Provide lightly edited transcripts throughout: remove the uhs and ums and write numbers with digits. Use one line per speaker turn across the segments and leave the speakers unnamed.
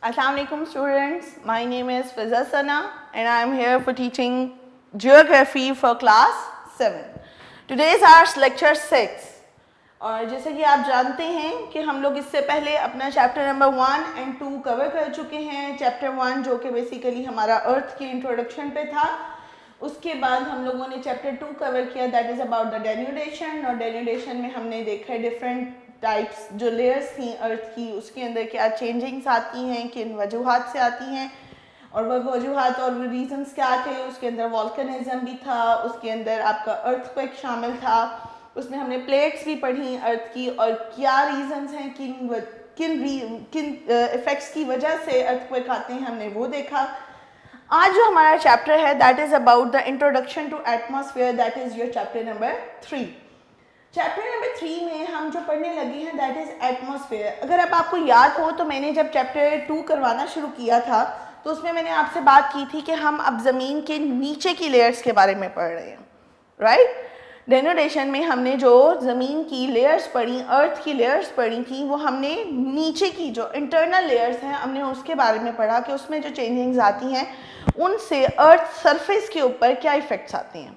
Assalamualaikum students, my name is Fiza Sana and I am here for teaching Geography for class 7. Today is our lecture 6 और जैसे कि आप जानते हैं कि हम लोग इससे पहले अपना चैप्टर नंबर 1 एंड 2 कवर कर चुके हैं. चैप्टर 1 जो कि बेसिकली हमारा अर्थ की इंट्रोडक्शन पे था, उसके बाद हम लोगों ने चैप्टर 2 कवर किया, that is about the denudation. और डेन्यूडेशन में हमने देखा है डिफरेंट टाइप्स जो लेयर्स थी अर्थ की, उसके अंदर क्या चेंजिंग्स आती हैं, किन वजूहात से आती हैं और वह वजूहात और रीजंस क्या थे. उसके अंदर वॉल्केनिज्म भी था, उसके अंदर आपका अर्थक्वेक शामिल था, उसमें हमने प्लेट्स भी पढ़ी अर्थ की और क्या रीजंस हैं, किन इफेक्ट्स की वजह से अर्थक्वेक आते हैं, हमने वो देखा. आज जो हमारा चैप्टर है that is about the introduction to atmosphere, that is your chapter number 3. Chapter number 3 में हम जो पढ़ने लगे हैं दैट इज़ एटमॉस्फेयर. अगर अब आपको याद हो तो मैंने जब चैप्टर 2 करवाना शुरू किया था तो उसमें मैंने आपसे बात की थी कि हम अब ज़मीन के नीचे की लेयर्स के बारे में पढ़ रहे हैं, राइट. डेन्यूडेशन में हमने जो ज़मीन की लेयर्स पढ़ी, अर्थ की लेयर्स पढ़ी थी, वो हमने नीचे की जो इंटरनल लेयर्स हैं हमने उसके बारे में पढ़ा कि उसमें जो चेंजिंग्स आती हैं उनसे अर्थ सरफेस के ऊपर क्या इफ़ेक्ट्स आते हैं.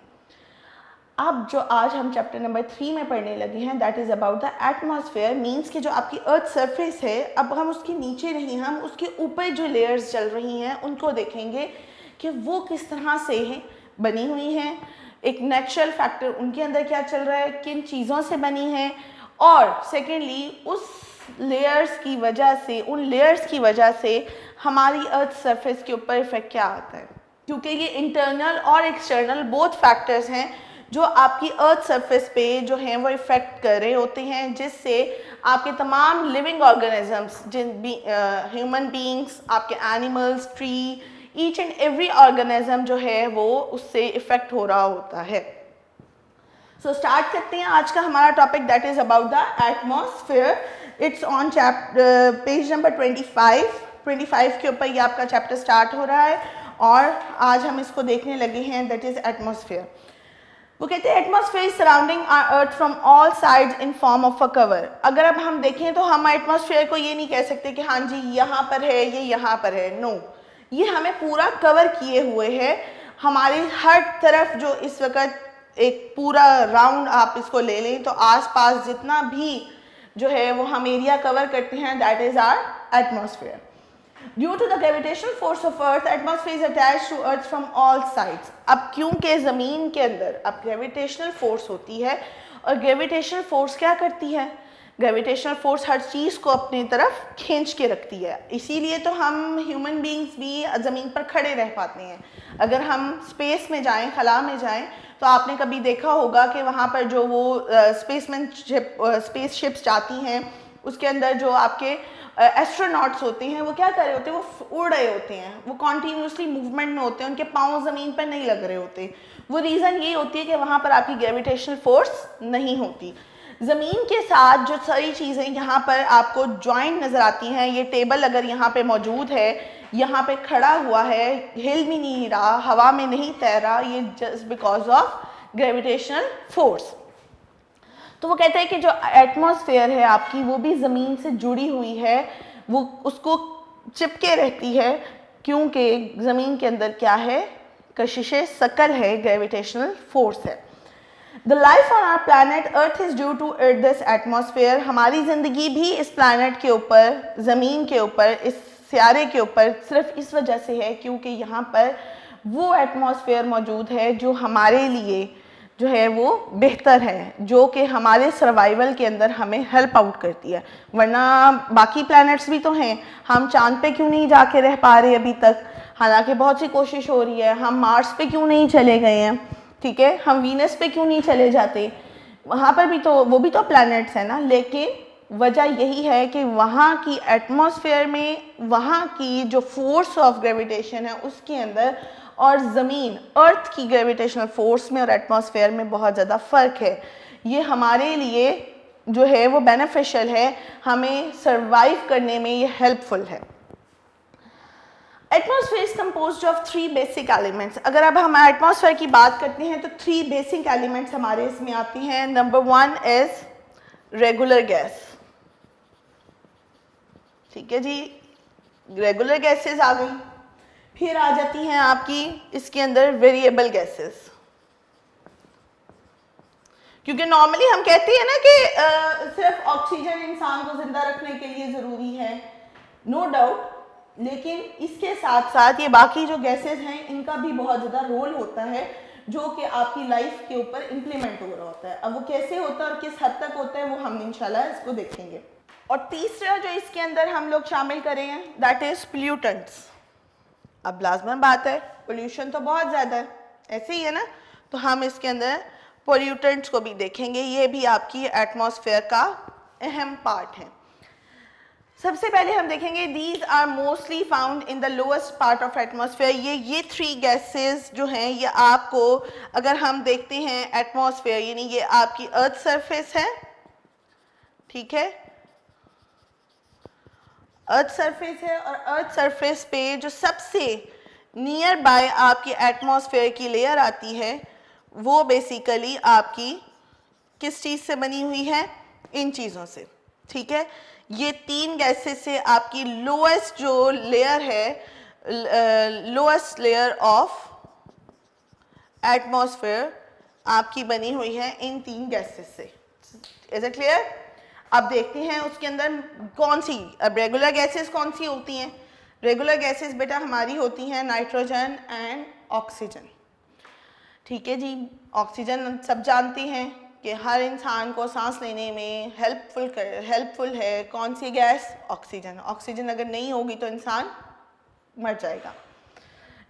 अब जो आज हम चैप्टर नंबर 3 में पढ़ने लगे हैं that is about the atmosphere, means कि जो आपकी अर्थ सरफेस है अब हम उसके नीचे नहीं, हम उसके ऊपर जो लेयर्स चल रही हैं उनको देखेंगे कि वो किस तरह से हैं, बनी हुई हैं, एक नेचुरल फैक्टर उनके अंदर क्या चल रहा है, किन चीज़ों से बनी हैं, और सेकेंडली उस लेयर्स की वजह से, उन लेयर्स की वजह से हमारी अर्थ सरफेस के ऊपर इफेक्ट क्या आता है. क्योंकि ये इंटरनल और एक्सटर्नल बोथ फैक्टर्स हैं जो आपकी अर्थ सरफेस पे जो हैं वो इफ़ेक्ट कर रहे होते हैं, जिससे आपके तमाम लिविंग ऑर्गेनिजम्स, जिन भी ह्यूमन बीइंग्स, आपके animals, tree, each and every organism जो है वो उससे इफ़ेक्ट हो रहा होता है. सो स्टार्ट करते हैं आज का हमारा topic that is about the atmosphere. It's on chapter page number 25 के ऊपर ये आपका चैप्टर स्टार्ट हो रहा है और आज हम इसको देखने लगे हैं दैट इज़ एटमॉस्फेयर. वो कहते हैं atmosphere is surrounding our earth from all sides in form of a cover. अगर अब हम देखें तो हम एटमॉस्फेयर को ये नहीं कह सकते कि हाँ जी यहाँ पर है, ये यहाँ पर है. नो, ये हमें पूरा कवर किए हुए है. हमारी हर तरफ जो इस वक्त एक पूरा राउंड आप इसको ले लें तो आसपास जितना भी जो है वो हम एरिया कवर करते हैं that is our atmosphere. Due to the gravitational force of Earth, atmosphere is attached to Earth from all sides. अब क्योंकि ज़मीन के अंदर अब ग्रेविटेशनल फोर्स होती है और ग्रेविटेशनल फोर्स क्या करती है, ग्रेविटेशनल फोर्स हर चीज़ को अपनी तरफ खींच के रखती है. इसीलिए तो हम ह्यूमन बीइंग्स भी ज़मीन पर खड़े रह पाते हैं. अगर हम स्पेस में जाएं, खला में जाएं, तो आपने कभी देखा होगा कि वहाँ पर जो वो स्पेस शिप्स जाती हैं उसके अंदर जो आपके एस्ट्रोनॉट्स होते हैं वो क्या कर रहे होते हैं, वो उड़ रहे होते हैं, वो कॉन्टीन्यूसली मूवमेंट में होते हैं, उनके पाँव ज़मीन पर नहीं लग रहे होते. वो रीज़न ये होती है कि वहाँ पर आपकी ग्रेविटेशनल फोर्स नहीं होती. ज़मीन के साथ जो सारी चीज़ें यहाँ पर आपको जॉइंट नज़र आती हैं, ये टेबल अगर यहाँ पे मौजूद है, यहाँ पे खड़ा हुआ है, हिल भी नहीं रहा, हवा में नहीं तैर रहा, ये just because of gravitational force. तो वो कहते हैं कि जो एटमॉस्फेयर है आपकी वो भी ज़मीन से जुड़ी हुई है, वो उसको चिपके रहती है क्योंकि ज़मीन के अंदर क्या है, कशिश सकल है, ग्रेविटेशनल फोर्स है. The life on our planet earth is due to this atmosphere. हमारी ज़िंदगी भी इस प्लानट के ऊपर, ज़मीन के ऊपर, इस सियारे के ऊपर सिर्फ इस वजह से है क्योंकि यहाँ पर वो एटमॉस्फेयर मौजूद है जो हमारे लिए जो है वो बेहतर है, जो कि हमारे सर्वाइवल के अंदर हमें हेल्प आउट करती है. वरना बाकी प्लैनेट्स भी तो हैं, हम चांद पे क्यों नहीं जाके रह पा रहे अभी तक, हालांकि बहुत सी कोशिश हो रही है. हम मार्स पे क्यों नहीं चले गए हैं, ठीक है, हम वीनस पे क्यों नहीं चले जाते, वहाँ पर भी तो वो भी तो प्लैनेट्स हैं ना. लेकिन वजह यही है कि वहाँ की एटमॉस्फेयर में वहाँ की जो फोर्स ऑफ ग्रेविटेशन है उसके अंदर और ज़मीन अर्थ की ग्रेविटेशनल फोर्स में और एटमॉस्फेयर में बहुत ज़्यादा फ़र्क है. ये हमारे लिए जो है वो बेनिफिशियल है, हमें सर्वाइव करने में ये हेल्पफुल है. Atmosphere is composed of 3 basic elements. अगर अब हम एटमॉस्फेयर की बात करते हैं तो 3 बेसिक एलिमेंट्स हमारे इसमें आती हैं. नंबर 1 इज़ रेगुलर गैस, ठीक है जी, रेगुलर गैसेस आ गई, फिर आ जाती हैं आपकी इसके अंदर वेरिएबल गैसेस। क्योंकि नॉर्मली हम कहते हैं ना कि सिर्फ ऑक्सीजन इंसान को जिंदा रखने के लिए ज़रूरी है, नो डाउट, लेकिन इसके साथ साथ ये बाकी जो गैसेस हैं इनका भी बहुत ज़्यादा रोल होता है जो कि आपकी लाइफ के ऊपर इम्प्लीमेंट हो रहा होता है। अब वो कैसे होता है और किस हद तक होता है वो हम इंशाल्लाह इसको देखेंगे। और तीसरा जो इसके अंदर हम लोग शामिल करेंगे दैट इज़ पोल्यूटेंट्स। अब लाजमन बात है, पोल्यूशन तो बहुत ज़्यादा है, ऐसे ही है ना, तो हम इसके अंदर पोल्यूटेंट्स को भी देखेंगे। ये भी आपकी एटमॉस्फेयर का अहम पार्ट है। सबसे पहले हम देखेंगे these are mostly found in the lowest part of atmosphere. ये 3 गैसेस जो हैं ये आपको अगर हम देखते हैं एटमॉस्फेयर, यानी ये आपकी अर्थ सरफेस है, ठीक है, अर्थ सरफेस है, और अर्थ सरफेस पे जो सबसे नियर बाय आपकी एटमॉस्फेयर की लेयर आती है वो बेसिकली आपकी किस चीज़ से बनी हुई है, इन चीज़ों से, ठीक है। ये 3 गैसेस से आपकी लोएस्ट जो लेयर है, लोएस्ट लेयर ऑफ एटमॉस्फेयर आपकी बनी हुई है इन 3 गैसेस से। Is it clear? अब देखते हैं उसके अंदर कौन सी, अब रेगुलर गैसेस कौन सी होती हैं। रेगुलर गैसेस बेटा हमारी होती हैं नाइट्रोजन एंड ऑक्सीजन, ठीक है जी। ऑक्सीजन सब जानते हैं कि हर इंसान को सांस लेने में हेल्पफुल है कौन सी गैस, ऑक्सीजन। ऑक्सीजन अगर नहीं होगी तो इंसान मर जाएगा।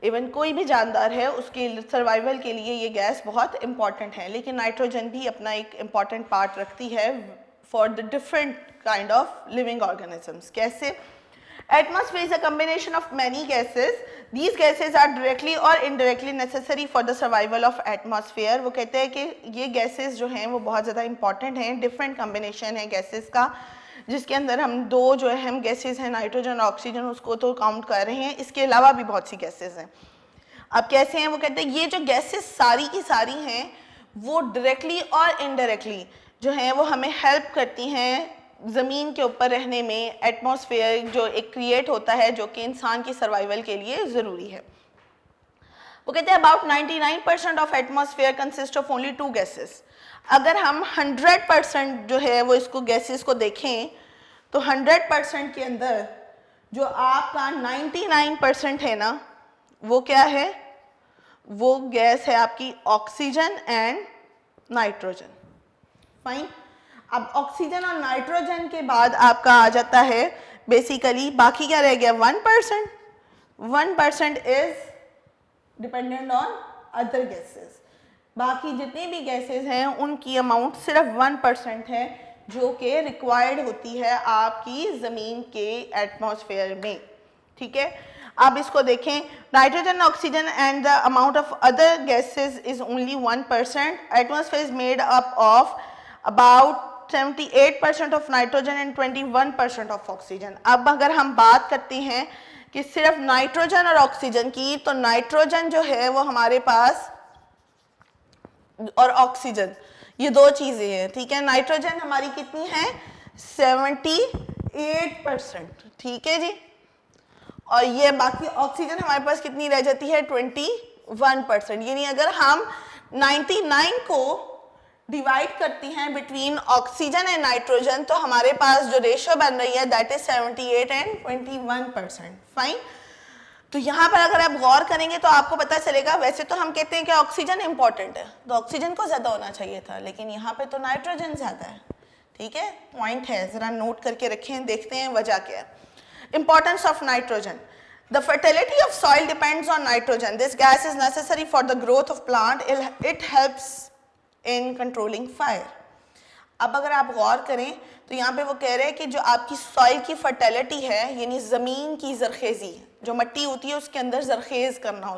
इवन कोई भी जानदार है उसके सर्वाइवल के लिए ये गैस बहुत इंपॉर्टेंट है। लेकिन नाइट्रोजन भी अपना एक इम्पॉर्टेंट पार्ट रखती है for the different kind of living organisms. कैसे? Atmosphere is a combination of many gases. These gases are directly or indirectly necessary for the survival of atmosphere. वो कहते हैं कि ये gases जो हैं वो बहुत ज़्यादा important हैं, different combination है gases का, जिसके अंदर हम 2 जो अहम gases हैं नाइट्रोजन और ऑक्सीजन उसको तो काउंट कर रहे हैं, इसके अलावा भी बहुत सी gases हैं। अब कैसे हैं? वो कहते हैं ये जो gases सारी की सारी हैं वो directly और indirectly जो हैं वो हमें help करती हैं ज़मीन के ऊपर रहने में। एटमॉस्फेयर जो एक क्रिएट होता है जो कि इंसान की सर्वाइवल के लिए ज़रूरी है। वो कहते हैं about 99% of atmosphere consist of only 2 gases. अगर हम 100% जो है वो इसको गैसेस को देखें तो 100% के अंदर जो आपका 99% है ना वो क्या है, वो गैस है आपकी ऑक्सीजन एंड नाइट्रोजन। फाइन। अब ऑक्सीजन और नाइट्रोजन के बाद आपका आ जाता है बेसिकली बाकी क्या रह गया, 1%। 1% is dependent on other gases. बाकी जितनी भी गैसेस हैं उनकी अमाउंट सिर्फ 1% है जो कि रिक्वायर्ड होती है आपकी ज़मीन के एटमॉस्फेयर में, ठीक है। आप इसको देखें, nitrogen, oxygen and the amount of other gases is only 1%। Atmosphere is made up of about 78% of nitrogen and 21% of oxygen. अब अगर हम बात करते हैं कि सिर्फ नाइट्रोजन और ऑक्सीजन की, तो नाइट्रोजन जो है वो हमारे पास और ऑक्सीजन ये 2 चीज़ें हैं, ठीक है। नाइट्रोजन हमारी कितनी है, 78%, ठीक है जी। और ये बाकी ऑक्सीजन हमारे पास कितनी रह जाती है, 21%। यानी अगर हम 99 को डिवाइड करती हैं बिटवीन ऑक्सीजन एंड नाइट्रोजन तो हमारे पास जो रेशियो बन रही है दैट इज 78 एंड 21%। फाइन। तो यहाँ पर अगर आप गौर करेंगे तो आपको पता चलेगा, वैसे तो हम कहते हैं कि ऑक्सीजन इंपॉर्टेंट है तो ऑक्सीजन को ज़्यादा होना चाहिए था, लेकिन यहाँ पे तो नाइट्रोजन ज़्यादा है, ठीक है। पॉइंट है, ज़रा नोट करके रखें, देखते हैं वजह क्या है। Importance of nitrogen. The fertility of soil depends on nitrogen. This gas is necessary for the growth of plant. It helps in controlling fire. अब अगर आप गौर करें तो यहाँ पे वो कह रहे हैं कि जो आपकी सॉइल की फर्टिलिटी है, यानी ज़मीन की ज़रखेज़ी, जो मिट्टी होती है उसके अंदर ज़रखेज़ करना,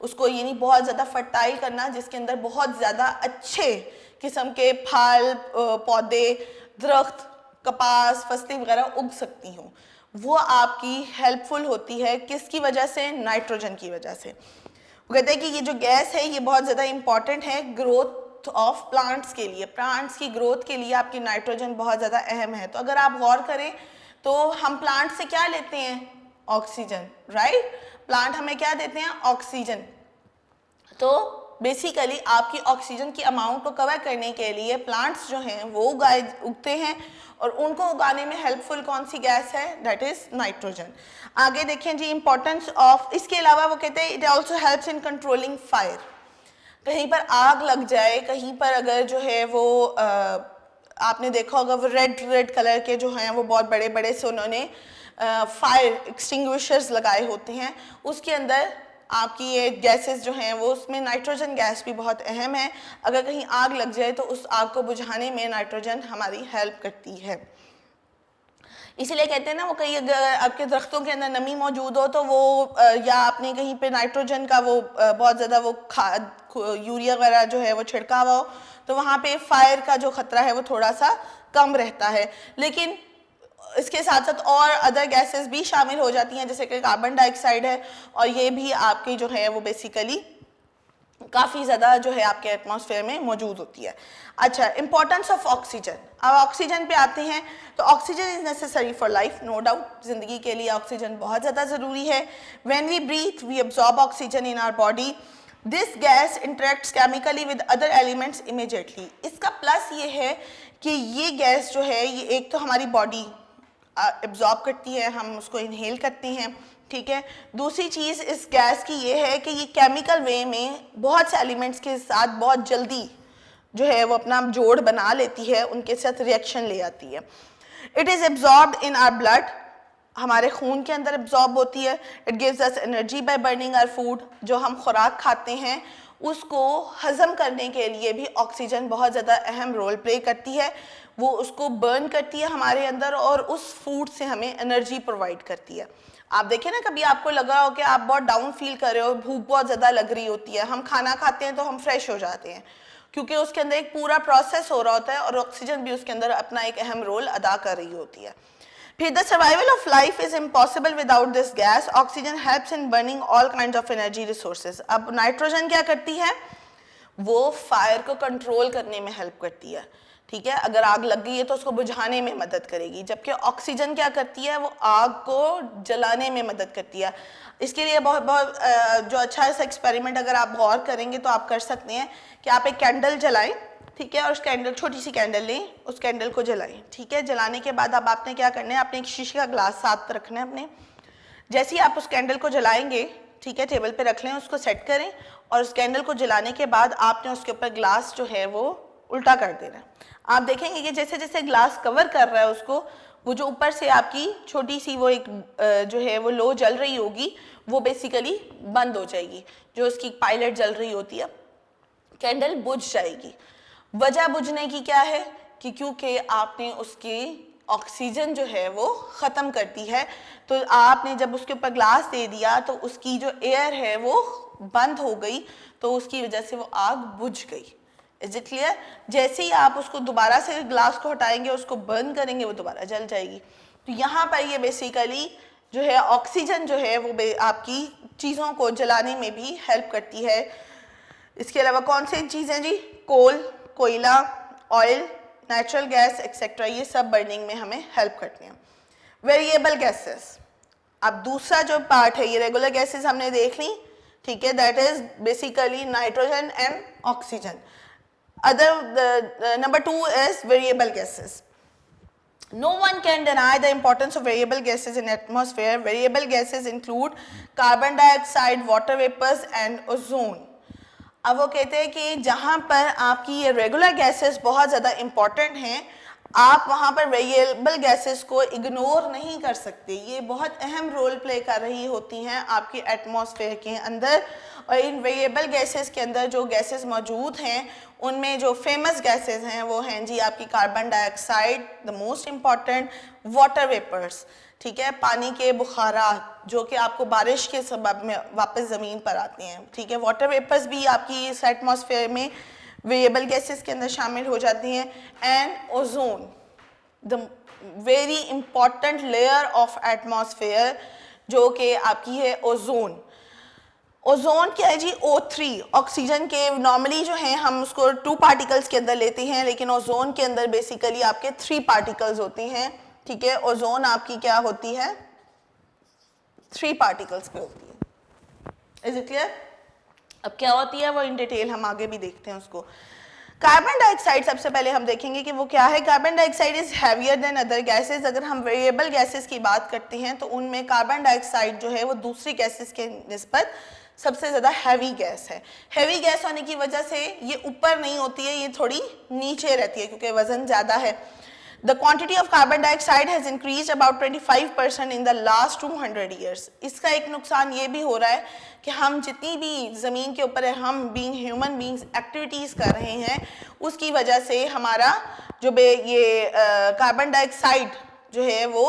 उसको यानी बहुत ज़्यादा फर्टाइल करना, जिसके अंदर बहुत ज़्यादा अच्छे किस्म के फल, पौधे, दरख्त, कपास, फसलें वगैरह उग सकती हों, वो आपकी हेल्पफुल होती है। किसकी वजह से? नाइट्रोजन की वजह से। वो कहते हैं कि ये जो गैस है ये बहुत ज़्यादा इंपॉर्टेंट है ग्रोथ ऑफ प्लांट्स के लिए। प्लांट्स की ग्रोथ के लिए आपकी नाइट्रोजन बहुत ज़्यादा अहम है। तो अगर आप गौर करें तो हम प्लांट से क्या लेते हैं, ऑक्सीजन, राइट। प्लांट हमें क्या देते हैं? ऑक्सीजन। तो बेसिकली आपकी ऑक्सीजन की अमाउंट को कवर करने के लिए प्लांट्स जो हैं वो उगते हैं, और उनको उगाने में हेल्पफुल कौन सी गैस है? That is nitrogen. आगे देखें जी इंपॉर्टेंस ऑफ, इसके अलावा वो कहते हैं it also helps in controlling fire. कहीं पर आग लग जाए, कहीं पर अगर जो है वो आपने देखा होगा वो रेड कलर के जो हैं वो बहुत बड़े बड़े से उन्होंने फायर एक्सटिंग्विशर्स लगाए होते हैं, उसके अंदर आपकी ये गैसेस जो हैं वो, उसमें नाइट्रोजन गैस भी बहुत अहम है। अगर कहीं आग लग जाए तो उस आग को बुझाने में नाइट्रोजन हमारी हेल्प करती है। इसीलिए कहते हैं ना, वो कहीं अगर आपके दरख्तों के अंदर नमी मौजूद हो तो वो या आपने कहीं पे नाइट्रोजन का वो बहुत ज़्यादा वो खाद यूरिया वगैरह जो है वो छिड़का हुआ हो, तो वहाँ पे फायर का जो ख़तरा है वो थोड़ा सा कम रहता है। लेकिन इसके साथ साथ और अदर गैसेस भी शामिल हो जाती हैं, जैसे कि कार्बन डाइऑक्साइड है, और ये भी आपकी जो है वो बेसिकली काफ़ी ज़्यादा जो है आपके एटमॉस्फेयर में मौजूद होती है। अच्छा, इंपॉर्टेंस ऑफ ऑक्सीजन। अब ऑक्सीजन पे आते हैं, तो oxygen is necessary for life, no doubt. ज़िंदगी के लिए ऑक्सीजन बहुत ज़्यादा ज़रूरी है। When we breathe we absorb oxygen in our body. This gas interacts chemically with other elements immediately. इसका प्लस ये है कि ये गैस जो है ये एक तो हमारी बॉडी एब्जॉर्ब करती है, हम उसको इनहेल करते हैं, ठीक है। दूसरी चीज़ इस गैस की ये है कि ये केमिकल वे में बहुत से एलिमेंट्स के साथ बहुत जल्दी जो है वो अपना जोड़ बना लेती है, उनके साथ रिएक्शन ले आती है। It is absorbed in our blood, हमारे खून के अंदर एब्जॉर्ब होती है। It gives us energy by burning our food, जो हम खुराक खाते हैं उसको हज़म करने के लिए भी ऑक्सीजन बहुत ज़्यादा अहम रोल प्ले करती है। वो उसको बर्न करती है हमारे अंदर और उस फूड से हमें एनर्जी प्रोवाइड करती है। आप देखें ना, कभी आपको लग रहा हो कि आप बहुत डाउन फील कर रहे हो, भूख बहुत ज़्यादा लग रही होती है, हम खाना खाते हैं तो हम फ्रेश हो जाते हैं, क्योंकि उसके अंदर एक पूरा प्रोसेस हो रहा होता है और ऑक्सीजन भी उसके अंदर अपना एक अहम रोल अदा कर रही होती है। फिर the survival of life is impossible without this gas. Oxygen helps in burning all kind of energy resources. अब नाइट्रोजन क्या करती है? वो फायर को कंट्रोल करने में हेल्प करती है, ठीक है। अगर आग लग गई है तो उसको बुझाने में मदद करेगी, जबकि ऑक्सीजन क्या करती है? वो आग को जलाने में मदद करती है। इसके लिए बहुत जो अच्छा सा एक्सपेरिमेंट अगर आप गौर करेंगे तो आप कर सकते हैं कि आप एक कैंडल जलाएं, ठीक है, और उस कैंडल, छोटी सी कैंडल लें, उस कैंडल को जलाएं, ठीक है। जलाने के बाद अब आपने क्या करना है? आपने एक शीशे का ग्लास साथ रखना है अपने। जैसे ही आप उस कैंडल को जलाएंगे, ठीक है, टेबल पे रख लें, उसको सेट करें, और उस कैंडल को जलाने के बाद आपने उसके ऊपर ग्लास जो है वो उल्टा कर देना है। आप देखेंगे कि जैसे जैसे ग्लास कवर कर रहा है उसको, वो जो ऊपर से आपकी छोटी सी वो एक जो है वो लो जल रही होगी, वो बेसिकली बंद हो जाएगी। जो उसकी पायलट जल रही होती है, कैंडल बुझ जाएगी। वजह बुझने की क्या है? कि क्योंकि आपने उसकी ऑक्सीजन जो है वो ख़त्म करती है। तो आपने जब उसके ऊपर ग्लास दे दिया तो उसकी जो एयर है वो बंद हो गई, तो उसकी वजह से वो आग बुझ गई। Is it clear? जैसे ही आप उसको दोबारा से ग्लास को हटाएंगे, उसको बर्न करेंगे, वो दोबारा जल जाएगी। तो यहाँ पर ये बेसिकली जो है ऑक्सीजन जो है वो आपकी चीज़ों को जलाने में भी हेल्प करती है। इसके अलावा कौन सी चीज़ें जी? कोल, कोयला, ऑयल, नेचुरल गैस एक्सेट्रा, ये सब बर्निंग में हमें हेल्प करते हैं। Variable gases. अब दूसरा जो पार्ट है, ये रेगुलर गैसेस हमने देख ली, ठीक है, that is basically nitrogen and oxygen. Number 2 is variable gases. No one can deny the importance of variable gases in atmosphere. Variable gases include carbon dioxide, water vapors and ozone. अब वो कहते हैं कि जहाँ पर आपकी ये रेगुलर गैसेस बहुत ज़्यादा इम्पॉर्टेंट हैं, आप वहाँ पर वेरिएबल गैसेस को इग्नोर नहीं कर सकते। ये बहुत अहम रोल प्ले कर रही होती हैं आपकी एटमॉस्फेयर के अंदर। और इन वेरिएबल गैसेस के अंदर जो गैसेस मौजूद हैं, उनमें जो फेमस गैसेस हैं वो हैं जी आपकी carbon dioxide, the most important, water vapours, ठीक है, पानी के बुखारात जो कि आपको बारिश के सबब में वापस ज़मीन पर आते हैं, ठीक है। वाटर वेपर्स भी आपकी इस एटमॉस्फेयर में वेरिएबल गैसेस के अंदर शामिल हो जाती हैं। And ozone, the very important layer of atmosphere जो कि आपकी है ओजोन। ओजोन क्या है जी? O3। ऑक्सीजन के नॉर्मली जो है हम उसको 2 पार्टिकल्स के अंदर लेते हैं, लेकिन ओजोन के अंदर बेसिकली आपके 3 पार्टिकल्स होते हैं, ठीक है। ओजोन आपकी क्या होती है? 3 पार्टिकल्स पे होती है। Is it clear? अब क्या होती है वो इन डिटेल हम आगे भी देखते हैं उसको। कार्बन डाइऑक्साइड सबसे पहले हम देखेंगे कि वो क्या है। Carbon dioxide is heavier than other gases. अगर हम वेरिएबल गैसेस की बात करते हैं तो उनमें कार्बन डाइऑक्साइड जो है वो दूसरी गैसेस के निस्बत सबसे ज़्यादा हैवी गैस है। हैवी गैस होने की वजह से ये ऊपर नहीं होती है, ये थोड़ी नीचे रहती है क्योंकि वजन ज़्यादा है। The quantity of carbon dioxide has increased about 25% in the last 200 years. इसका एक नुकसान ये भी हो रहा है कि हम जितनी भी ज़मीन के ऊपर हम बीइंग ह्यूमन बीइंग्स एक्टिविटीज़ कर रहे हैं उसकी वजह से हमारा जो ये कार्बन डाइऑक्साइड जो है वो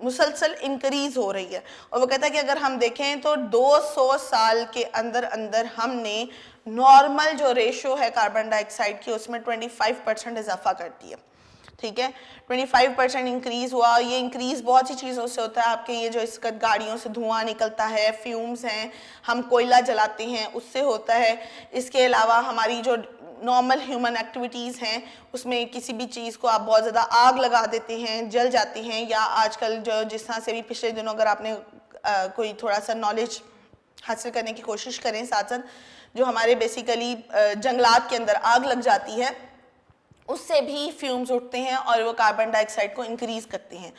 मुसलसल इंक्रीज हो रही है। और वो कहता है कि अगर हम देखें तो 200 साल के अंदर अंदर हमने नॉर्मल जो रेशो है कार्बन डाइऑक्साइड की उसमें 25% इजाफा कर दिया। ठीक है, 25% इंक्रीज हुआ। ये इंक्रीज बहुत सी चीज़ों से होता है। आपके ये जो इस वक्त गाड़ियों से धुआं निकलता है, फ्यूम्स हैं, हम कोयला जलाते हैं, उससे होता है। इसके अलावा हमारी जो नॉर्मल ह्यूमन एक्टिविटीज़ हैं उसमें किसी भी चीज़ को आप बहुत ज़्यादा आग लगा देते हैं, जल जाती हैं, या आजकल जो जिस तरह से भी पिछले दिनों अगर आपने कोई थोड़ा सा नॉलेज हासिल करने की कोशिश करें, साथ साथ जो हमारे बेसिकली जंगलात के अंदर आग लग जाती है उससे भी फ्यूम्स उठते हैं और वो कार्बन डाइऑक्साइड को इंक्रीज करते हैं।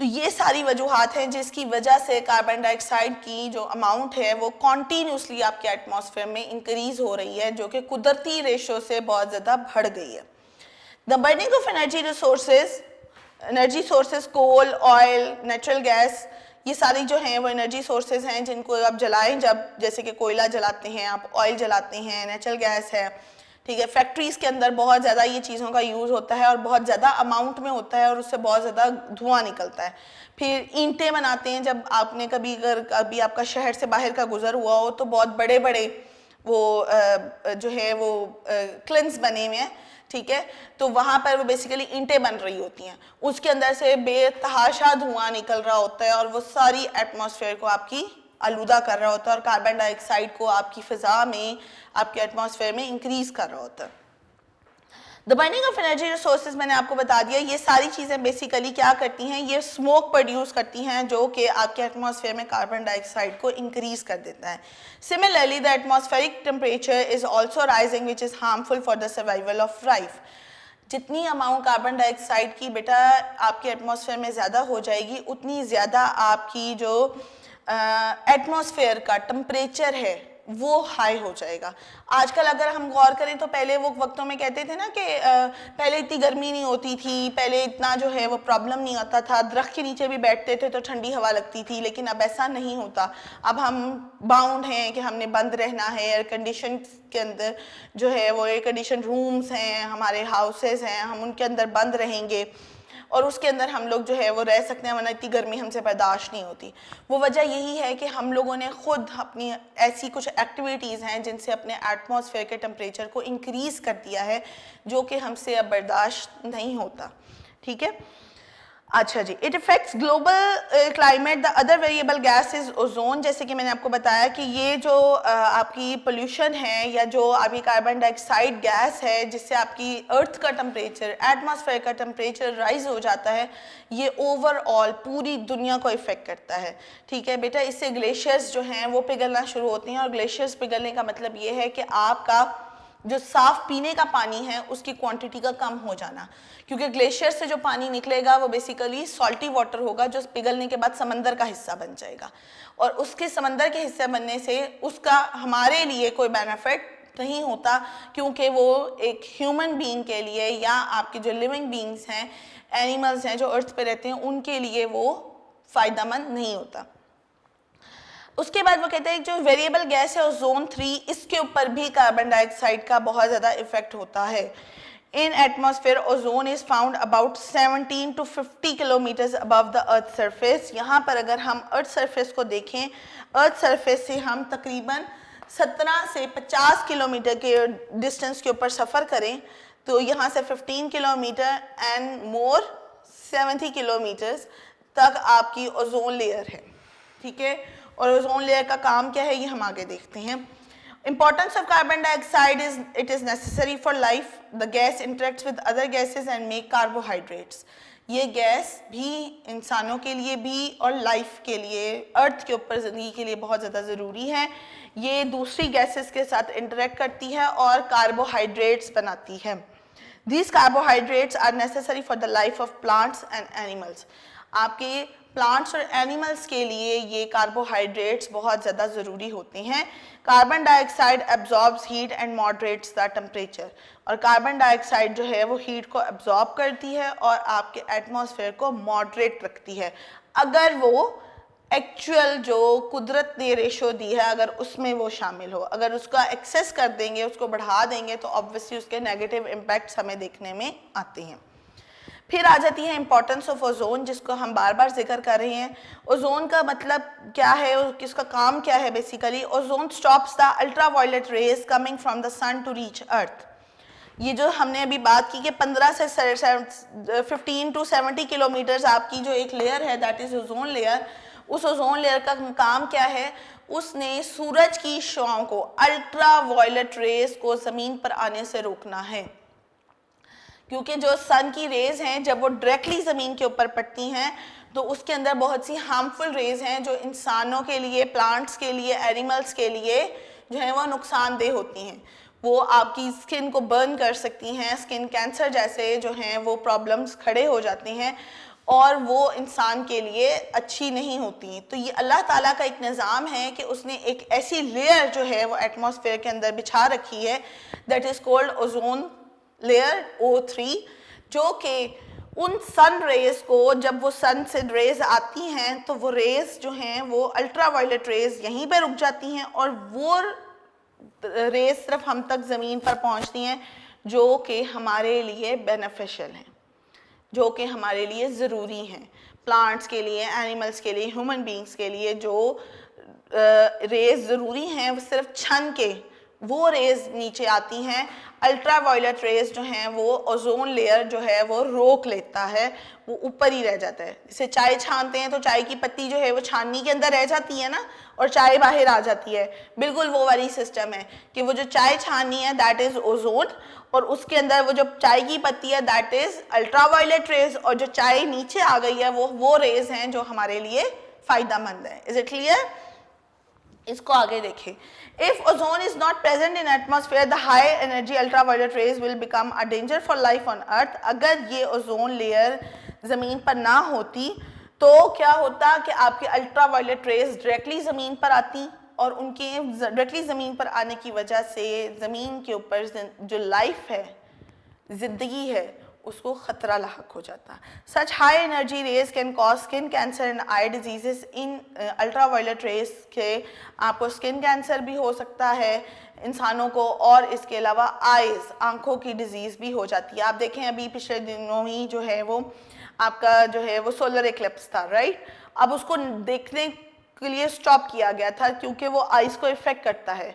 तो ये सारी वजूहात हैं जिसकी वजह से कार्बन डाइऑक्साइड की जो अमाउंट है वो कॉन्टीन्यूसली आपके एटमॉस्फेयर में इंक्रीज हो रही है, जो कि कुदरती रेशो से बहुत ज़्यादा बढ़ गई है। The burning of energy sources coal, oil, natural gas, ये सारी जो हैं वो एनर्जी सोर्सेज हैं जिनको आप जलाएं, जब जैसे कि कोयला जलाते हैं, आप ऑयल जलाते हैं, नेचुरल गैस है। ठीक है, फैक्ट्रीज के अंदर बहुत ज़्यादा ये चीज़ों का यूज़ होता है और बहुत ज़्यादा अमाउंट में होता है और उससे बहुत ज़्यादा धुआं निकलता है। फिर ईंटें बनाते हैं, जब आपने कभी आपका शहर से बाहर का गुजर हुआ हो तो बहुत बड़े बड़े वो जो है वो क्लिन्स बने हुए हैं। ठीक है, तो वहाँ पर वो बेसिकली ईंटें बन रही होती हैं, उसके अंदर से बेतहाशा धुआं निकल रहा होता है और वो सारी एटमॉस्फेयर को आपकी आलूदा कर रहा होता है और कार्बन डाइऑक्साइड को आपकी फ़िज़ा में, आपके एटमॉस्फेयर में इंक्रीज़ कर रहा होता है। The burning of energy resources मैंने आपको बता दिया, ये सारी चीज़ें बेसिकली क्या करती हैं, ये स्मोक प्रोड्यूस करती हैं जो कि आपके एटमॉस्फेयर में कार्बन डाइऑक्साइड को इंक्रीज़ कर देता है। Similarly the atmospheric temperature is also rising which is harmful for the survival of life. जितनी अमाउंट कार्बन डाइऑक्साइड की बेटा आपके एटमॉस्फेयर में ज़्यादा हो जाएगी उतनी ज़्यादा आपकी जो एटमॉस्फेयर का टेम्परेचर है वो हाई हो जाएगा। आजकल अगर हम गौर करें तो पहले वो वक्तों में कहते थे ना कि पहले इतनी गर्मी नहीं होती थी, पहले इतना जो है वो प्रॉब्लम नहीं आता था, दरख्त के नीचे भी बैठते थे तो ठंडी हवा लगती थी, लेकिन अब ऐसा नहीं होता। अब हम बाउंड हैं कि हमने बंद रहना है। एयर कंडीशन के अंदर जो है वो एयर कंडीशन रूम्स हैं, हमारे हाउसेस हैं, हम उनके अंदर बंद रहेंगे और उसके अंदर हम लोग जो है वो रह सकते हैं, वरना इतनी गर्मी हमसे बर्दाश्त नहीं होती। वो वजह यही है कि हम लोगों ने खुद अपनी ऐसी कुछ एक्टिविटीज़ हैं जिनसे अपने एटमॉस्फेयर के टेम्परेचर को इंक्रीज़ कर दिया है, जो कि हमसे अब बर्दाश्त नहीं होता। ठीक है, अच्छा जी, it effects global climate. The other variable gas is ozone. जैसे कि मैंने आपको बताया कि ये जो आपकी पोल्यूशन है या जो आपकी कार्बन डाइऑक्साइड गैस है जिससे आपकी अर्थ का टेम्परेचर, एटमॉस्फेयर का टेम्परेचर राइज हो जाता है, ये ओवरऑल पूरी दुनिया को इफेक्ट करता है। ठीक है बेटा, इससे ग्लेशियर्स जो हैं वो पिघलना शुरू होती हैं और ग्लेशियर्स पिघलने का मतलब ये है कि आपका जो साफ पीने का पानी है उसकी क्वांटिटी का कम हो जाना, क्योंकि ग्लेशियर से जो पानी निकलेगा वो बेसिकली सॉल्टी वाटर होगा जो पिघलने के बाद समंदर का हिस्सा बन जाएगा और उसके समंदर के हिस्से बनने से उसका हमारे लिए कोई बेनिफिट नहीं होता, क्योंकि वो एक ह्यूमन बीइंग के लिए या आपके जो लिविंग बीइंग्स हैं, एनिमल्स हैं जो अर्थ पे रहते हैं, उनके लिए वो फ़ायदेमंद नहीं होता। उसके बाद वो कहते हैं जो वेरिएबल गैस है ओजोन 3, इसके ऊपर भी कार्बन डाइऑक्साइड का बहुत ज़्यादा इफेक्ट होता है। इन atmosphere ozone is found about 17 to 50 kilometres above the earth surface. यहाँ पर अगर हम अर्थ सरफेस को देखें, अर्थ सरफेस से हम तकरीबन 17 से 50 किलोमीटर के डिस्टेंस के ऊपर सफ़र करें तो यहाँ से 15 किलोमीटर एंड मोर 70 किलोमीटर्स तक आपकी ओजोन लेयर है। ठीक है, और ओजोन लेयर का काम क्या है ये हम आगे देखते हैं। Importance of carbon dioxide is it is necessary for life. The gas interacts with other gases and make carbohydrates. ये गैस भी इंसानों के लिए भी और लाइफ के लिए, अर्थ के ऊपर ज़िंदगी के लिए बहुत ज़्यादा ज़रूरी है। ये दूसरी गैसेस के साथ इंटरेक्ट करती है और कार्बोहाइड्रेट्स बनाती है। These carbohydrates are necessary for the life of plants and animals. आपके प्लांट्स और एनिमल्स के लिए ये कार्बोहाइड्रेट्स बहुत ज़्यादा ज़रूरी होते हैं। Carbon dioxide absorbs heat and moderates the temperature, और कार्बन डाइऑक्साइड जो है वो हीट को एब्जॉर्ब करती है और आपके एटमॉस्फेयर को मॉडरेट रखती है। अगर वो एक्चुअल जो कुदरत ने रेशो दी है अगर उसमें वो शामिल हो, अगर उसका एक्सेस कर देंगे, उसको बढ़ा देंगे, तो ऑब्वियसली उसके नेगेटिव इम्पैक्ट्स हमें देखने में आते हैं। फिर आ जाती है इंपॉर्टेंस ऑफ ओजोन, जिसको हम बार बार जिक्र कर रहे हैं। ओजोन का मतलब क्या है और किसका काम क्या है? Basically ozone stops the ultraviolet rays coming from the sun to reach earth. ये जो हमने अभी बात की कि 15 से 15 टू 70 किलोमीटर्स आपकी जो एक लेयर है दैट इज ओजोन लेयर, उस ओजोन लेयर का काम क्या है? उसने सूरज की शॉ को, अल्ट्रावायलेट रेज को ज़मीन पर आने से रोकना है। क्योंकि जो सन की रेज हैं जब वो डायरेक्टली ज़मीन के ऊपर पड़ती हैं तो उसके अंदर बहुत सी हार्मफुल रेज हैं जो इंसानों के लिए, प्लांट्स के लिए, एनिमल्स के लिए जो है वो नुकसानदेह होती हैं। वो आपकी स्किन को बर्न कर सकती हैं, स्किन कैंसर जैसे जो हैं वो प्रॉब्लम्स खड़े हो जाते हैं और वो इंसान के लिए अच्छी नहीं होती। तो ये अल्लाह ताला का एक निज़ाम है कि उसने एक ऐसी लेयर जो है वो एटमॉस्फेयर के अंदर बिछा रखी है that is called ozone layer O3, जो कि उन सन रेज को, जब वो सन से रेज आती हैं तो वो रेज जो हैं वो अल्ट्रावायलेट रेज यहीं पर रुक जाती हैं और वो रेज सिर्फ हम तक ज़मीन पर पहुंचती हैं जो कि हमारे लिए बेनिफिशियल हैं, जो कि हमारे लिए ज़रूरी हैं। प्लांट्स के लिए, एनिमल्स के लिए, ह्यूमन बींग्स के लिए जो रेज ज़रूरी हैं वो सिर्फ छन के वो रेज नीचे आती हैं। अल्ट्रावायलेट रेज जो हैं वो ओजोन लेयर जो है वो रोक लेता है, वो ऊपर ही रह जाता है। जैसे चाय छानते हैं तो चाय की पत्ती जो है वो छाननी के अंदर रह जाती है ना और चाय बाहर आ जाती है, बिल्कुल वो वाली सिस्टम है कि वो जो चाय छाननी है दैट इज़ ओजोन और उसके अंदर वो जो चाय की पत्ती है दैट इज़ अल्ट्रावायलेट रेज, और जो चाय नीचे आ गई है वो रेज हैं जो हमारे लिए फ़ायदेमंद है। Is it clear? इसको आगे देखें। If ozone is not present in atmosphere, the high energy ultraviolet rays will become a danger for life on earth. अगर ये ओजोन लेयर ज़मीन पर ना होती तो क्या होता कि आपके अल्ट्रावायलेट रेज डायरेक्टली ज़मीन पर आती और उनके डायरेक्टली ज़मीन पर आने की वजह से ज़मीन के ऊपर जो लाइफ है, ज़िंदगी है, उसको ख़तरा लाक हो जाता। Such high energy raise can cause skin cancer and eye disease. In ultraviolet rays के आपको स्किन कैंसर भी हो सकता है इंसानों को, और इसके अलावा आइज़, आँखों की डिजीज़ भी हो जाती है। आप देखें अभी पिछले दिनों ही जो है वो आपका जो है वो सोलर एक्लिप्स था, राइट? अब उसको देखने के लिए स्टॉप किया गया था क्योंकि वो आइज़ को इफ़ेक्ट करता है,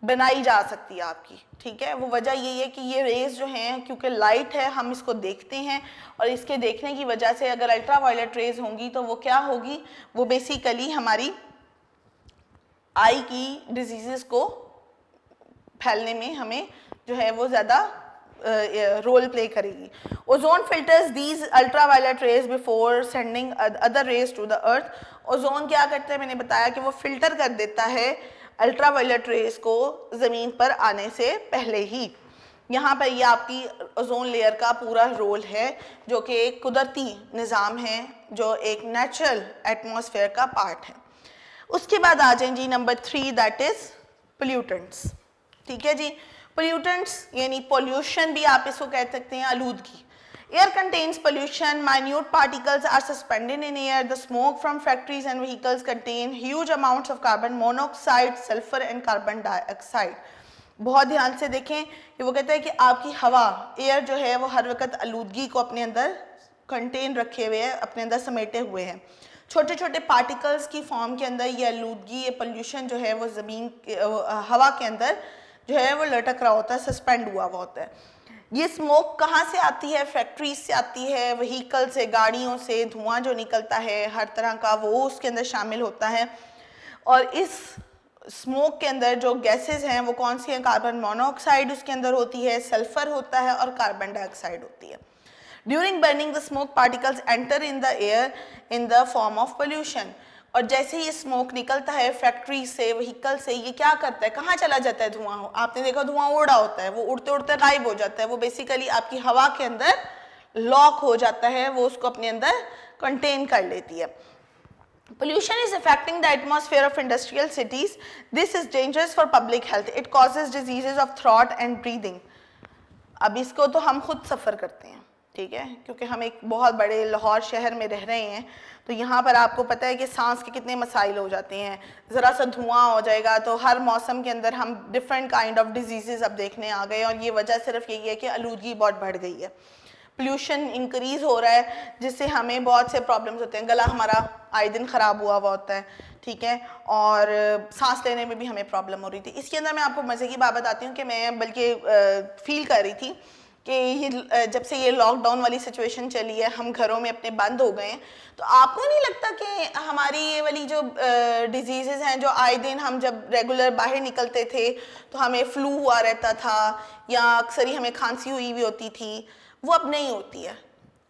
बनाई जा सकती है आपकी, ठीक है। वो वजह यही है कि ये रेज जो हैं क्योंकि लाइट है हम इसको देखते हैं और इसके देखने की वजह से अगर अल्ट्रावायलेट रेज होंगी तो वो क्या होगी, वो बेसिकली हमारी आई की डिजीज़ को फैलने में हमें जो है वो ज़्यादा रोल प्ले करेगी। Ozone filters these ultraviolet rays before sending other rays to the earth. Ozone क्या करता है, मैंने बताया कि वो फिल्टर कर देता है अल्ट्रावायलेट रेज को ज़मीन पर आने से पहले ही। यहाँ पर ये आपकी ओजोन लेयर का पूरा रोल है जो कि एक कुदरती निज़ाम है, जो एक नेचुरल एटमॉस्फेयर का पार्ट है। उसके बाद आ जाए जी नंबर 3 दैट इज़ पोल्यूटेंट्स। ठीक है जी, पोल्यूटेंट्स यानी पोल्यूशन भी आप इसको कह सकते हैं, आलूदगी। Air contains pollution. Minute particles are suspended in air. The smoke from factories and vehicles contain huge amounts of carbon monoxide, sulfur and carbon dioxide. बहुत ध्यान से देखें कि वो कहता है कि आपकी हवा, एयर जो है वो हर वक्त आलूदगी को अपने अंदर कंटेन रखे हुए है, अपने अंदर समेटे हुए हैं। छोटे छोटे पार्टिकल्स की फॉर्म के अंदर ये आलूदगी, ये पोल्यूशन जो है वो ज़मीन हवा के अंदर जो है वो लटक रहा होता है, सस्पेंड हुआ हुआ होता है। ये स्मोक कहाँ से आती है? फैक्ट्रीज से आती है, व्हीकल से, गाड़ियों से धुआं जो निकलता है हर तरह का वो उसके अंदर शामिल होता है। और इस स्मोक के अंदर जो गैसेस हैं वो कौन सी हैं? कार्बन मोनोऑक्साइड उसके अंदर होती है, सल्फर होता है और कार्बन डाइऑक्साइड होती है। During burning the smoke particles enter in the air in the form of pollution. और जैसे ही स्मोक निकलता है फैक्ट्री से, व्हीकल से, ये क्या करता है, कहाँ चला जाता है धुआं? आपने देखा धुआं उड़ा होता है, वो उड़ते उड़ते गायब हो जाता है, वो बेसिकली आपकी हवा के अंदर लॉक हो जाता है, वो उसको अपने अंदर कंटेन कर लेती है। Pollution is affecting the atmosphere of industrial cities. This is dangerous for public health. It causes diseases of throat and breathing. अब इसको तो हम खुद सफ़र करते हैं, ठीक है, क्योंकि हम एक बहुत बड़े लाहौर शहर में रह रहे हैं, तो यहाँ पर आपको पता है कि सांस के कितने मसाइल हो जाते हैं। ज़रा सा धुआं हो जाएगा तो हर मौसम के अंदर हम डिफरेंट काइंड ऑफ डिजीज़ अब देखने आ गए, और ये वजह सिर्फ यही है कि आलूदगी बहुत बढ़ गई है, पोल्यूशन इंक्रीज़ हो रहा है, जिससे हमें बहुत से प्रॉब्लम्स होते हैं। गला हमारा आए दिन ख़राब हुआ होता है, ठीक है, और सांस लेने में भी हमें प्रॉब्लम हो रही थी। इसके अंदर मैं आपको मज़े की बात बताती हूँ कि मैं बल्कि फील कर रही थी कि ये जब से ये लॉकडाउन वाली सिचुएशन चली है, हम घरों में अपने बंद हो गए हैं, तो आपको नहीं लगता कि हमारी ये वाली जो डिजीज़ेज़ हैं, जो आए दिन हम जब रेगुलर बाहर निकलते थे तो हमें फ्लू हुआ रहता था या अक्सर ही हमें खांसी हुई भी होती थी, वो अब नहीं होती है।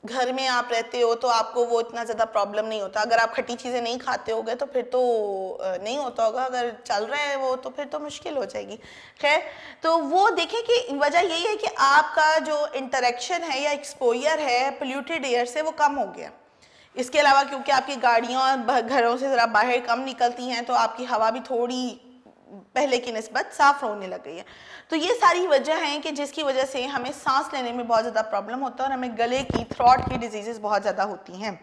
घर में आप रहते हो तो आपको वो इतना ज़्यादा प्रॉब्लम नहीं होता। अगर आप खट्टी चीज़ें नहीं खाते होगे तो फिर तो नहीं होता होगा, अगर चल रहा है वो तो फिर तो मुश्किल हो जाएगी। खैर, तो वो देखें कि वजह यही है कि आपका जो इंटरेक्शन है या एक्सपोजर है पोल्यूटेड एयर से वो कम हो गया। इसके अलावा क्योंकि आपकी गाड़ियाँ घरों से ज़रा बाहर कम निकलती हैं तो आपकी हवा भी थोड़ी पहले की निस्बत साफ होने लग गई है। तो ये सारी वजह हैं कि जिसकी वजह से हमें सांस लेने में बहुत ज़्यादा प्रॉब्लम होता है और हमें गले की, थ्रोट की डिजीज़ेस बहुत ज़्यादा होती हैं।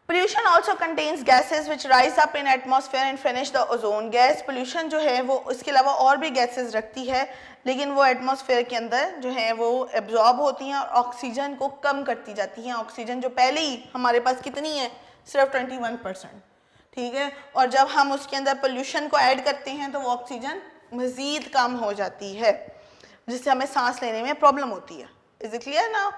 Pollution also contains gases which rise up in atmosphere and finish the ozone. Gas pollution जो है वो इसके अलावा और भी गैसेस रखती है, लेकिन वो एटमॉस्फेयर के अंदर जो है वो एब्जॉर्ब होती हैं और ऑक्सीजन को कम करती जाती हैं। ऑक्सीजन जो पहले ही हमारे पास कितनी है, सिर्फ 21%, ठीक है, और जब हम उसके अंदर पोल्यूशन को ऐड करते हैं तो वो ऑक्सीजन मज़ीद कम हो जाती है, जिससे हमें सांस लेने में प्रॉब्लम होती है। Is it clear now?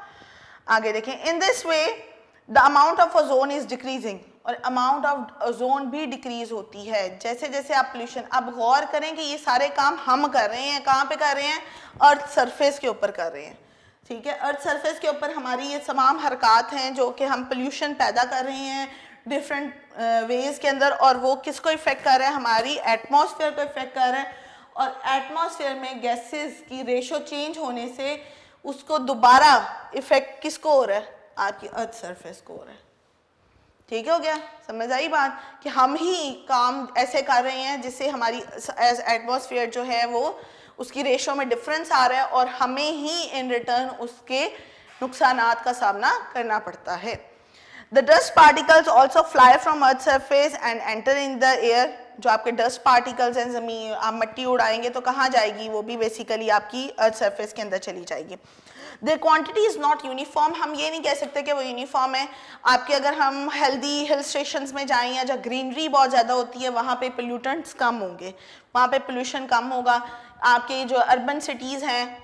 आगे देखें। In this way the amount of ozone is decreasing, और अमाउंट ऑफ ओजोन भी डिक्रीज होती है जैसे जैसे आप पोल्यूशन। अब गौर करें कि ये सारे काम हम कर रहे हैं, कहाँ पे कर रहे हैं? अर्थ सरफेस के ऊपर कर रहे हैं, ठीक है। अर्थ सरफेस के ऊपर हमारी ये तमाम हरकत हैं जो कि हम पोल्यूशन पैदा कर रहे हैं डिफरेंट वेज के अंदर, और वो किसको इफेक्ट कर रहा है? हमारी एटमॉस्फेयर को इफेक्ट कर रहा है, और एटमॉस्फेयर में गैसेस की रेशो चेंज होने से उसको दोबारा इफेक्ट किसको हो रहा है? आपकी अर्थ सरफेस को हो रहा है। ठीक हो गया? समझ आई बात कि हम ही काम ऐसे कर रहे हैं जिससे हमारी एटमॉस्फेयर जो है वो उसकी रेशो में डिफरेंस आ रहा है और हमें ही इन रिटर्न उसके नुकसानात का सामना करना पड़ता है। The dust particles also fly from earth surface and enter in the air. जो आपके डस्ट पार्टिकल्स हैं, ज़मीन आप मिट्टी उड़ाएंगे तो कहाँ जाएगी? वो भी बेसिकली आपकी अर्थ सरफेस के अंदर चली जाएगी। Their quantity is not uniform. हम ये नहीं कह सकते कि वो यूनिफॉर्म है। आपके अगर हम हेल्दी हिल स्टेशंस में जाएं या जहाँ ग्रीनरी बहुत ज़्यादा होती है वहाँ पे पोल्यूटेंट्स कम होंगे, वहाँ पे पोल्यूशन कम होगा। आपके जो अर्बन सिटीज़ हैं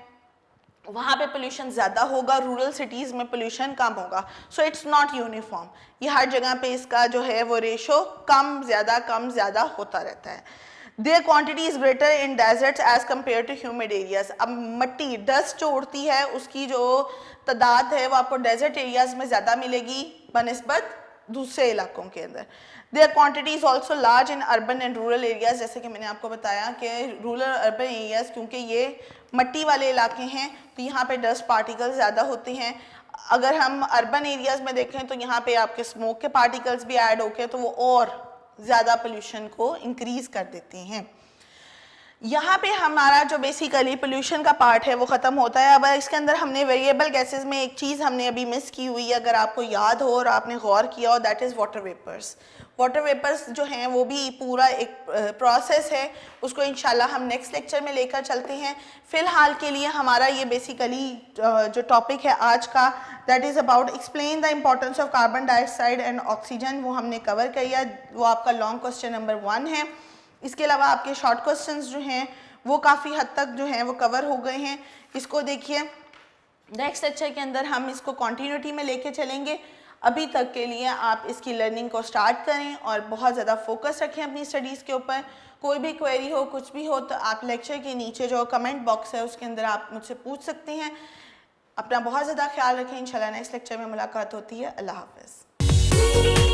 वहाँ पे पोल्यूशन ज़्यादा होगा, रूरल सिटीज़ में पोल्यूशन कम होगा। सो इट्स नॉट यूनिफॉर्म, ये हर जगह पे इसका जो है वो रेशो कम ज़्यादा होता रहता है। Their quantity is greater in deserts as compare to humid areas. अब मिट्टी डस्ट जो उड़ती है उसकी जो तादाद है वो आपको डेजर्ट एरियाज में ज़्यादा मिलेगी बनिस्बत दूसरे इलाकों के अंदर। Their quantity is also large in urban and rural areas. जैसे कि मैंने आपको बताया कि रूरल अर्बन एरियाज क्योंकि ये मट्टी वाले इलाके हैं तो यहाँ पे डस्ट पार्टिकल्स ज़्यादा होते हैं। अगर हम अर्बन एरियाज़ में देखें तो यहाँ पे आपके स्मोक के पार्टिकल्स भी ऐड होके तो वो और ज़्यादा पोल्यूशन को इंक्रीज़ कर देते हैं। यहाँ पे हमारा जो बेसिकली पोल्यूशन का पार्ट है वो ख़त्म होता है। अब इसके अंदर हमने वेरिएबल गैसेस में एक चीज़ हमने अभी मिस की हुई है, अगर आपको याद हो और आपने गौर किया हो, that is water vapours. Water vapours जो हैं वो भी पूरा एक प्रोसेस है, उसको इंशाल्लाह हम नेक्स्ट लेक्चर में लेकर चलते हैं। फ़िलहाल के लिए हमारा ये बेसिकली जो टॉपिक है आज का, that is about explain the importance of carbon dioxide and oxygen, वो हमने कवर किया। वो आपका लॉन्ग क्वेश्चन नंबर 1 है। इसके अलावा आपके शॉर्ट क्वेश्चंस जो हैं वो काफ़ी हद तक जो हैं वो कवर हो गए हैं। इसको देखिए, नेक्स्ट लेक्चर के अंदर हम इसको कॉन्टीन्यूटी में लेके चलेंगे। अभी तक के लिए आप इसकी लर्निंग को स्टार्ट करें और बहुत ज़्यादा फोकस रखें अपनी स्टडीज़ के ऊपर। कोई भी क्वेरी हो, कुछ भी हो, तो आप लेक्चर के नीचे जो कमेंट बॉक्स है उसके अंदर आप मुझसे पूछ सकते हैं। अपना बहुत ज़्यादा ख्याल रखें। इंशाल्लाह नेक्स्ट लेक्चर में मुलाकात होती है। अल्लाह हाफ़िज़।